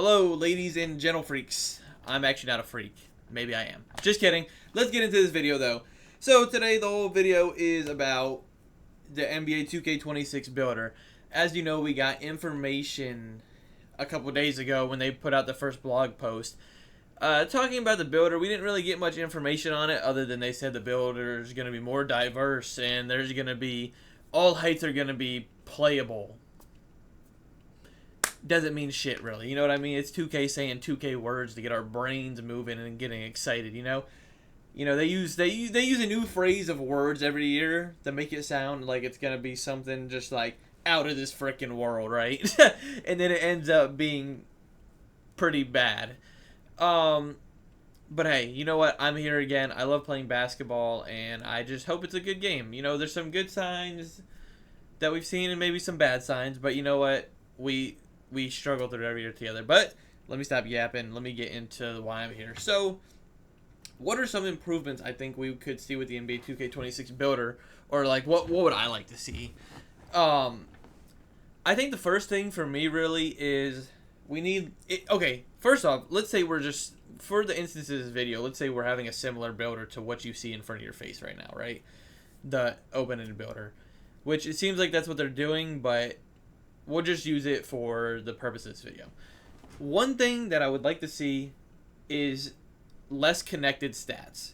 Hello, ladies and gentle freaks. I'm actually not a freak. Maybe I am. Just kidding. Let's get into this video, though. So, today the whole video is about the NBA 2K26 builder. As you know, we got information a couple days ago when they put out the first blog post. Talking about the builder, we didn't really get much information on it other than they said the builder is going to be more diverse and there's going to be, all heights are going to be playable. Doesn't mean shit, really. You know what I mean? It's 2K saying 2K words to get our brains moving and getting excited, you know? You know, they use a new phrase of words every year to make it sound like it's going to be something just like out of this frickin' world, right? And then it ends up being pretty bad. But hey, you know what? I'm here again. I love playing basketball, and I just hope it's a good game. You know, there's some good signs that we've seen and maybe some bad signs, but you know what? We struggle through every year together. But let me stop yapping. Let me get into why I'm here. So, what are some improvements I think we could see with the NBA 2K26 builder? Or, like, what would I like to see? I think the first thing for me, really, is we need... Okay, first off, let's say we're just... For the instance of this video, let's say we're having a similar builder to what you see in front of your face right now, right? The open-ended builder. Which, it seems like that's what they're doing, but... we'll just use it for the purpose of this video. One thing that I would like to see is less connected stats.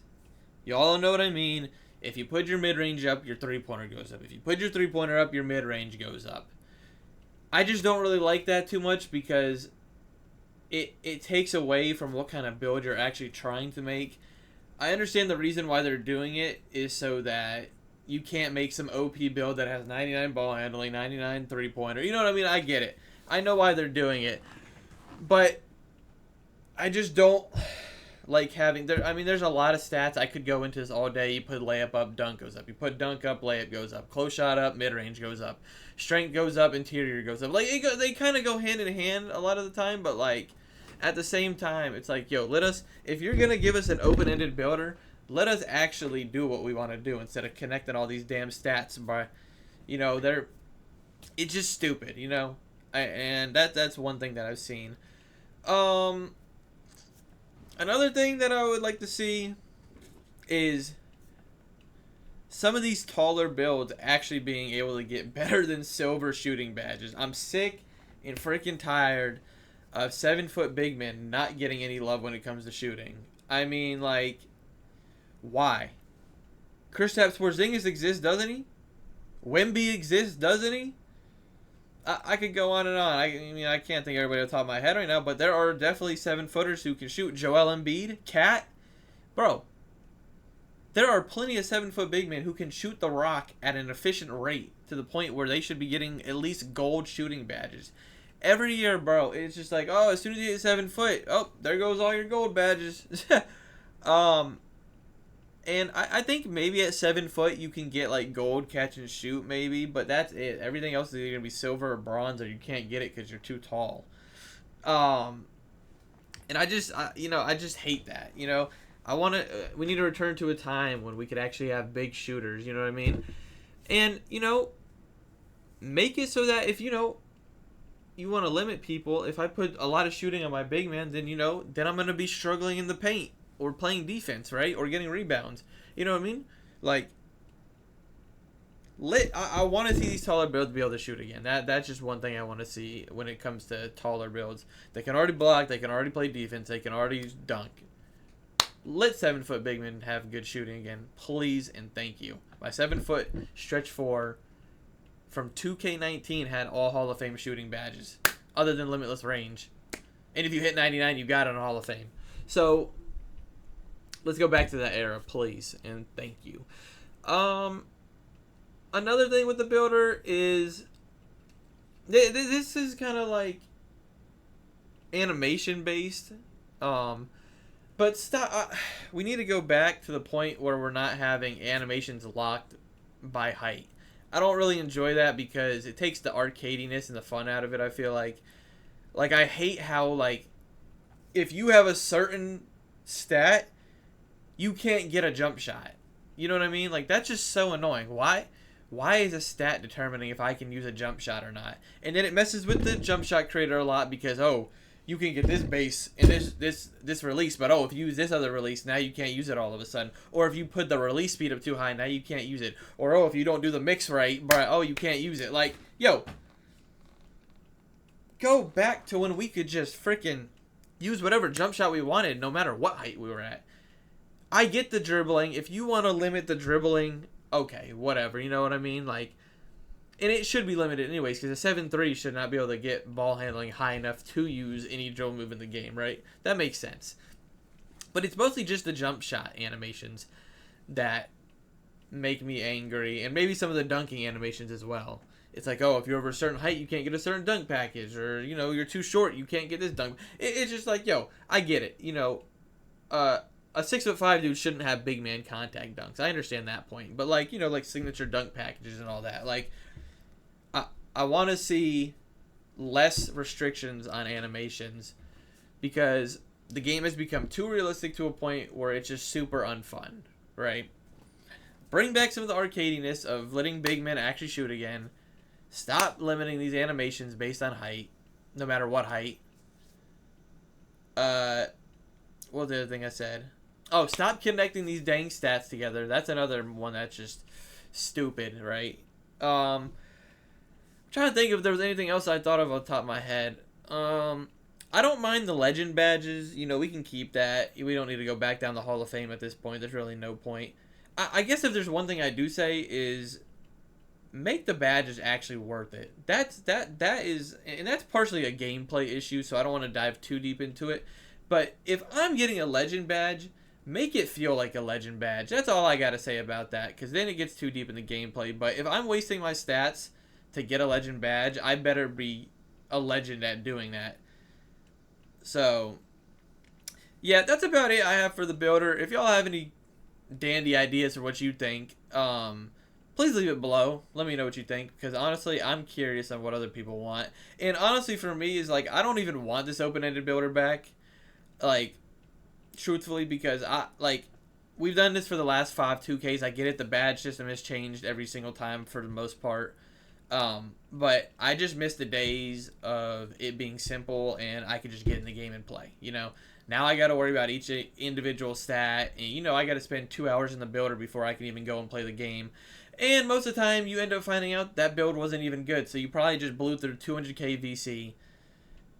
You all know what I mean. If you put your mid-range up, your three-pointer goes up. If you put your three-pointer up, your mid-range goes up. I just don't really like that too much because it takes away from what kind of build you're actually trying to make. I understand the reason why they're doing it is so that you can't make some OP build that has 99 ball handling, 99 three-pointer. You know what I mean? I get it. I know why they're doing it. But I just don't like having... there's a lot of stats. I could go into this all day. You put layup up, dunk goes up. You put dunk up, layup goes up. Close shot up, mid-range goes up. Strength goes up, interior goes up. Like, they kind of go hand in hand a lot of the time, but, like, at the same time, it's like, yo, if you're going to give us an open-ended builder... let us actually do what we want to do instead of connecting all these damn stats by, you know, it's just stupid, you know, and that's one thing that I've seen. Another thing that I would like to see is some of these taller builds actually being able to get better than silver shooting badges. I'm sick and freaking tired of 7-foot big men not getting any love when it comes to shooting. I mean, like... why? Kristaps Porzingis exists, doesn't he? Wemby exists, doesn't he? I could go on and on. I mean, I can't think of everybody off the top of my head right now, but there are definitely 7-footers who can shoot. Joel Embiid, Cat. Bro, there are plenty of 7-foot big men who can shoot the rock at an efficient rate to the point where they should be getting at least gold shooting badges. Every year, bro, it's just like, oh, as soon as you get 7 foot, oh, there goes all your gold badges. And I think maybe at 7 foot you can get like gold catch and shoot maybe, but that's it. Everything else is either gonna be silver or bronze, or you can't get it because you're too tall. And I just hate that. You know, we need to return to a time when we could actually have big shooters. You know what I mean? And you know, make it so that if you want to limit people, if I put a lot of shooting on my big man, then then I'm gonna be struggling in the paint. Or playing defense, right? Or getting rebounds. You know what I mean? Like, I want to see these taller builds be able to shoot again. That's just one thing I want to see when it comes to taller builds. They can already block. They can already play defense. They can already dunk. Let 7-foot big men have good shooting again. Please and thank you. My 7-foot stretch 4 from 2K19 had all Hall of Fame shooting badges. Other than limitless range. And if you hit 99, you got it in Hall of Fame. So... let's go back to that era, please, and thank you. Another thing with the builder is... this is kind of like animation-based. But stop. We need to go back to the point where we're not having animations locked by height. I don't really enjoy that because it takes the arcadiness and the fun out of it, I feel like. Like, I hate how, like, if you have a certain stat... you can't get a jump shot. You know what I mean? Like, that's just so annoying. Why is a stat determining if I can use a jump shot or not? And then it messes with the jump shot creator a lot because, oh, you can get this base and this release, but oh, if you use this other release, now you can't use it all of a sudden. Or if you put the release speed up too high, now you can't use it. Or oh, if you don't do the mix right, but oh, you can't use it. Like, yo, go back to when we could just freaking use whatever jump shot we wanted, no matter what height we were at. I get the dribbling. If you want to limit the dribbling, okay, whatever. You know what I mean? Like, and it should be limited anyways, because a 7-3 should not be able to get ball handling high enough to use any dribble move in the game, right? That makes sense. But it's mostly just the jump shot animations that make me angry, and maybe some of the dunking animations as well. It's like, oh, if you're over a certain height, you can't get a certain dunk package, or, you know, you're too short, you can't get this dunk. It's just like, yo, I get it. You know, a 6'5" dude shouldn't have big man contact dunks. I understand that point. But, like, you know, like signature dunk packages and all that. Like, I want to see less restrictions on animations because the game has become too realistic to a point where it's just super unfun, right? Bring back some of the arcadiness of letting big men actually shoot again. Stop limiting these animations based on height, no matter what height. What was the other thing I said? Oh, stop connecting these dang stats together. That's another one that's just stupid, right? Trying to think if there was anything else I thought of on top of my head. I don't mind the legend badges. You know, we can keep that. We don't need to go back down the Hall of Fame at this point. There's really no point. I guess if there's one thing I do say is make the badges actually worth it. That is, and that's partially a gameplay issue, so I don't want to dive too deep into it. But if I'm getting a legend badge, make it feel like a legend badge. That's all I got to say about that, because then it gets too deep in the gameplay. But if I'm wasting my stats to get a legend badge, I better be a legend at doing that. So, yeah, that's about it I have for the builder. If y'all have any dandy ideas for what you think, please leave it below. Let me know what you think, because honestly, I'm curious on what other people want. And honestly, for me, is like, I don't even want this open-ended builder back, like, truthfully, because we've done this for the last 5 2Ks. I get it, the badge system has changed every single time for the most part. But I just miss the days of it being simple and I could just get in the game and play, you know. Now I got to worry about each individual stat, and, you know, I got to spend 2 hours in the builder before I can even go and play the game. And most of the time, you end up finding out that build wasn't even good, so you probably just blew through 200k VC,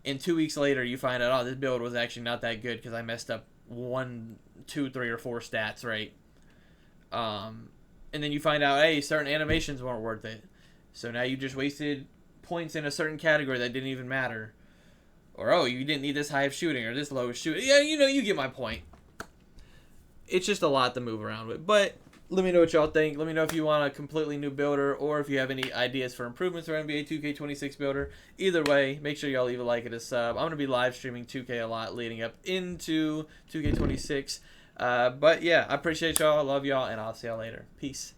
and 2 weeks later, you find out, oh, this build was actually not that good because I messed up 1, 2, 3, or 4 stats, right? And then you find out, hey, certain animations weren't worth it. So now you just wasted points in a certain category that didn't even matter. Or, oh, you didn't need this high of shooting or this low of shooting. Yeah, you know, you get my point. It's just a lot to move around with. But let me know what y'all think. Let me know if you want a completely new builder or if you have any ideas for improvements for NBA 2K26 builder. Either way, make sure y'all leave a like and a sub. I'm going to be live streaming 2K a lot leading up into 2K26. But, yeah, I appreciate y'all. I love y'all, and I'll see y'all later. Peace.